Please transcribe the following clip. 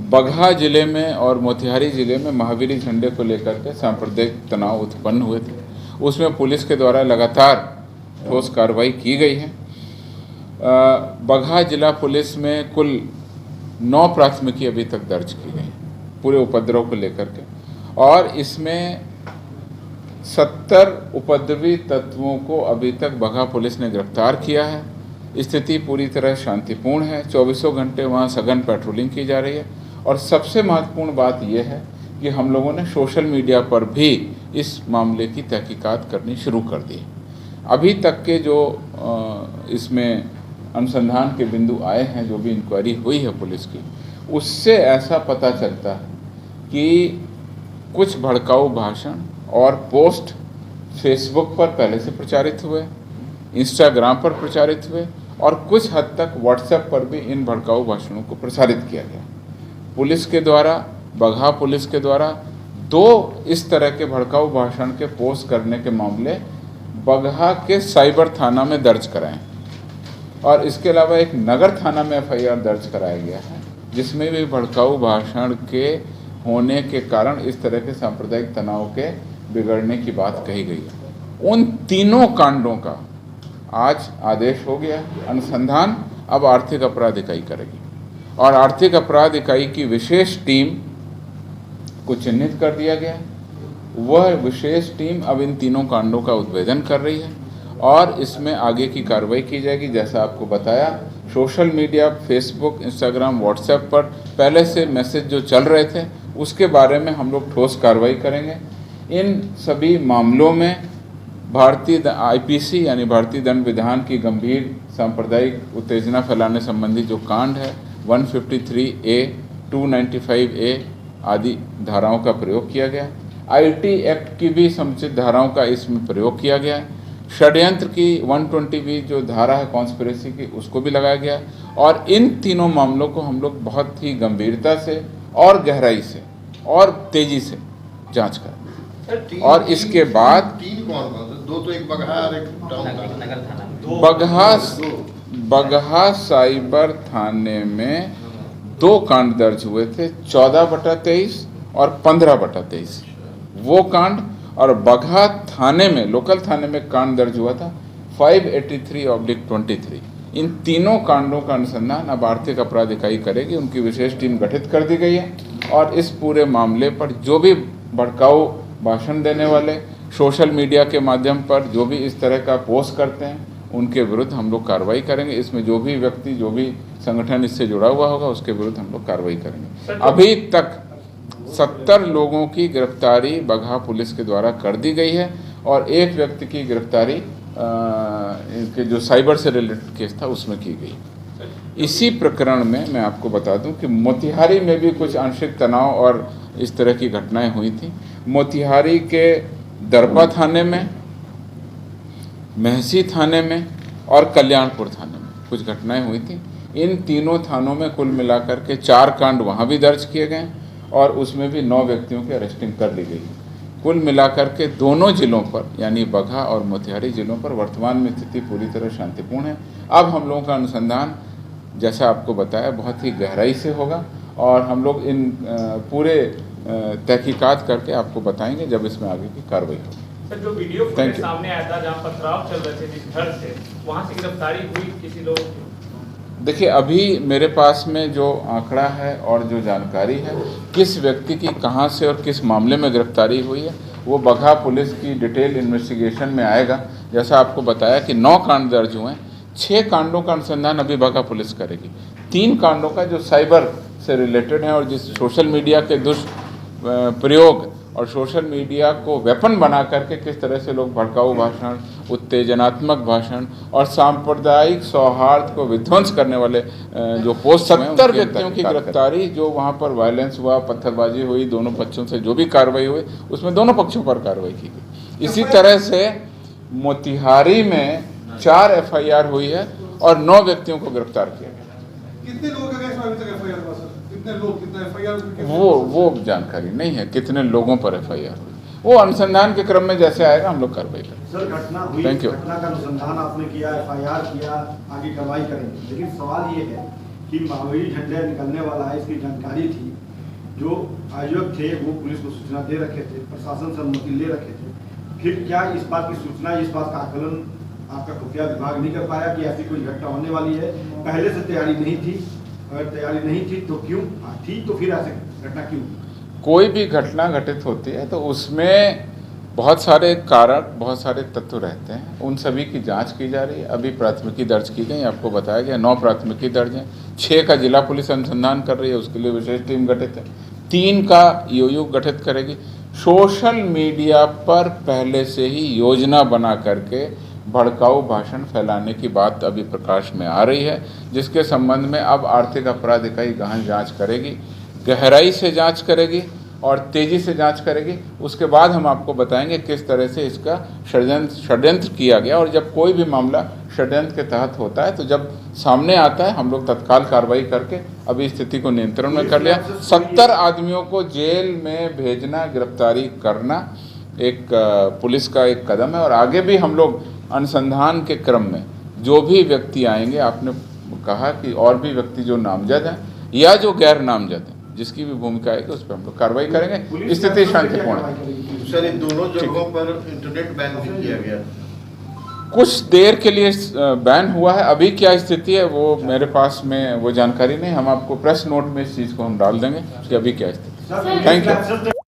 बगहा जिले में और मोतिहारी जिले में महावीरी झंडे को लेकर के सांप्रदायिक तनाव उत्पन्न हुए थे। उसमें पुलिस के द्वारा लगातार ठोस कार्रवाई की गई है। बगहा जिला पुलिस में कुल 9 प्राथमिकी अभी तक दर्ज की गई पूरे उपद्रव को लेकर के, और इसमें 70 उपद्रवी तत्वों को अभी तक बगहा पुलिस ने गिरफ्तार किया है। स्थिति पूरी तरह शांतिपूर्ण है। 24 घंटे वहाँ सघन पेट्रोलिंग की जा रही है, और सबसे महत्वपूर्ण बात यह है कि हम लोगों ने सोशल मीडिया पर भी इस मामले की तहकीकात करनी शुरू कर दी। अभी तक के जो इसमें अनुसंधान के बिंदु आए हैं, जो भी इंक्वायरी हुई है पुलिस की, उससे ऐसा पता चलता है कि कुछ भड़काऊ भाषण और पोस्ट फेसबुक पर पहले से प्रचारित हुए, इंस्टाग्राम पर प्रचारित हुए, और कुछ हद तक व्हाट्सएप पर भी इन भड़काऊ भाषणों को प्रसारित किया गया। पुलिस के द्वारा, बगहा पुलिस के द्वारा 2 इस तरह के भड़काऊ भाषण के पोस्ट करने के मामले बगहा के साइबर थाना में दर्ज कराए, और इसके अलावा एक नगर थाना में एफआईआर दर्ज कराया गया है, जिसमें भी भड़काऊ भाषण के होने के कारण इस तरह के सांप्रदायिक तनाव के बिगड़ने की बात कही गई है। उन तीनों कांडों का आज आदेश हो गया। अनुसंधान अब आर्थिक अपराध इकाई करेगी, और आर्थिक अपराध इकाई की विशेष टीम को चिन्हित कर दिया गया। वह विशेष टीम अब इन तीनों कांडों का उद्भेदन कर रही है, और इसमें आगे की कार्रवाई की जाएगी। जैसा आपको बताया, social media, Facebook, Instagram, WhatsApp पर पहले से मैसेज जो चल रहे थे, उसके बारे में हम लोग ठोस कार्रवाई करेंगे। इन सभी मामलों में भारतीय आईपीसी यानी भारतीय दंड विधान की गंभीर सांप्रदायिक उत्तेजना फैलाने संबंधी जो कांड है, 153A, 295A आदि धाराओं का प्रयोग किया गया। आईटी एक्ट की भी समुचित धाराओं का इसमें प्रयोग किया गया है। षड्यंत्र की 120B जो धारा है कॉन्स्पिरेसी की, उसको भी लगाया गया, और इन तीनों मामलों को हम लोग बहुत ही गंभीरता से और गहराई से और तेजी से जांच करें। और इसके बाद 2 तो एक बगहा और एक बगहा साइबर थाने में 2 कांड दर्ज हुए थे, 14/23 और 15/23 वो कांड, और बगहा थाने में, लोकल थाने में कांड दर्ज हुआ था 583/23। इन तीनों कांडों का अनुसंधान अब आर्थिक अपराध इकाई करेगी। उनकी विशेष टीम गठित कर दी गई है, और इस पूरे मामले पर जो भी भड़काऊ भाषण देने वाले, सोशल मीडिया के माध्यम पर जो भी इस तरह का पोस्ट करते हैं, उनके विरुद्ध हम लोग कार्रवाई करेंगे। इसमें जो भी व्यक्ति, जो भी संगठन इससे जुड़ा हुआ होगा, उसके विरुद्ध हम लोग कार्रवाई करेंगे। अभी तक 70 लोगों की गिरफ्तारी बगहा पुलिस के द्वारा कर दी गई है, और एक व्यक्ति की गिरफ्तारी इनके जो साइबर से रिलेटेड केस था उसमें की गई। इसी प्रकरण में मैं आपको बता दूं कि मोतिहारी में भी कुछ आंशिक तनाव और इस तरह की घटनाएं हुई थी। मोतिहारी के दरपा थाने में, महसी थाने में और कल्याणपुर थाने में कुछ घटनाएं हुई थी। इन तीनों थानों में कुल मिलाकर के 4 कांड वहाँ भी दर्ज किए गए, और उसमें भी 9 व्यक्तियों की अरेस्टिंग कर ली गई। कुल मिलाकर के दोनों जिलों पर, यानी बगहा और मोतिहारी जिलों पर वर्तमान में स्थिति पूरी तरह शांतिपूर्ण है। अब हम लोगों का अनुसंधान, जैसा आपको बताया, बहुत ही गहराई से होगा, और हम लोग इन पूरे तहकीकात करके आपको बताएंगे जब इसमें आगे की कार्रवाई होगी। सर, जो वीडियो फुटेज सामने आया था जहाँ पथराव चल रहे थे जिस घर से, वहाँ से गिरफ्तारी हुई किसी लोग? देखिए, अभी मेरे पास में जो आंकड़ा है और जो जानकारी है, किस व्यक्ति की कहां से और किस मामले में गिरफ्तारी हुई है, वो बगहा पुलिस की डिटेल इन्वेस्टिगेशन में आएगा। जैसा आपको बताया कि 9 कांड दर्ज हुए हैं, 6 कांडों का अनुसंधान अभी बगहा पुलिस करेगी। 3 कांडों का जो साइबर से रिलेटेड है, और जिस सोशल मीडिया के दुष्प्रयोग और सोशल मीडिया को वेपन बना करके किस तरह से लोग भड़काऊ भाषण, उत्तेजनात्मक भाषण और सांप्रदायिक सौहार्द को विध्वंस करने वाले जो पोस्ट, 70 व्यक्तियों की गिरफ्तारी, जो वहाँ पर वायलेंस हुआ, पत्थरबाजी हुई, दोनों पक्षों से जो भी कार्रवाई हुई, उसमें दोनों पक्षों पर कार्रवाई की गई। इसी तरह से मोतिहारी में 4 एफआईआर हुई है और 9 व्यक्तियों को गिरफ्तार किया गया। कितने लोगों का अभी तक एफआईआर हुआ सर? कितने लोग, कितना एफआईआर? वो जानकारी नहीं है कितने लोगों पर एफआईआर हुई। वो अनुसंधान के क्रम में जैसे आएगा हम लोग कार्रवाई करेंगे। सर, घटना हुई, थैंक यू। घटना का अनुसंधान आपने किया, एफआईआर किया, आगे कार्रवाई करेंगे, लेकिन सवाल ये है कि महावीर झंडे निकलने वाला है, इसकी जानकारी थी, जो आयोजक थे वो पुलिस को सूचना दे रखे थे, प्रशासन से अनुमति ले रखे थे, फिर क्या इस बात की सूचना, इस बात का आकलन आपका खुफिया विभाग नहीं कर पाया कि ऐसी कोई घटना होने वाली है? पहले से तैयारी नहीं थी? अगर तैयारी नहीं थी तो क्यों थी, तो फिर ऐसी घटना क्यों? कोई भी घटना घटित होती है तो उसमें बहुत सारे कारक, बहुत सारे तत्व रहते हैं, उन सभी की जांच की जा रही है। अभी प्राथमिकी दर्ज की गई, आपको बताया गया 9 प्राथमिकी दर्ज हैं, 6 का जिला पुलिस अनुसंधान कर रही है, उसके लिए विशेष टीम गठित है, 3 का ईओयू गठित करेगी। सोशल मीडिया पर पहले से ही योजना बना करके भड़काऊ भाषण फैलाने की बात अभी प्रकाश में आ रही है, जिसके संबंध में अब आर्थिक अपराध इकाई गहन जांच करेगी, गहराई से जांच करेगी और तेज़ी से जांच करेगी। उसके बाद हम आपको बताएंगे किस तरह से इसका षड्यंत्र किया गया, और जब कोई भी मामला षड्यंत्र के तहत होता है तो जब सामने आता है हम लोग तत्काल कार्रवाई करके अभी स्थिति को नियंत्रण में कर लिया। 70 आदमियों को जेल में भेजना, गिरफ्तारी करना एक पुलिस का एक कदम है, और आगे भी हम लोग अनुसंधान के क्रम में जो भी व्यक्ति आएंगे, आपने कहा कि और भी व्यक्ति जो नामजद हैं या जो गैर नामजद हैं, जिसकी भी भूमिका आएगी उस पर हम लोग कार्रवाई करेंगे। स्थिति शांतिपूर्ण है। सर, इन दोनों जगहों पर इंटरनेट बैन भी किया गया, कुछ देर के लिए बैन हुआ है। अभी क्या स्थिति है वो मेरे पास में वो जानकारी नहीं, हम आपको प्रेस नोट में इस चीज़ को हम डाल देंगे कि अभी क्या स्थिति। Thank you.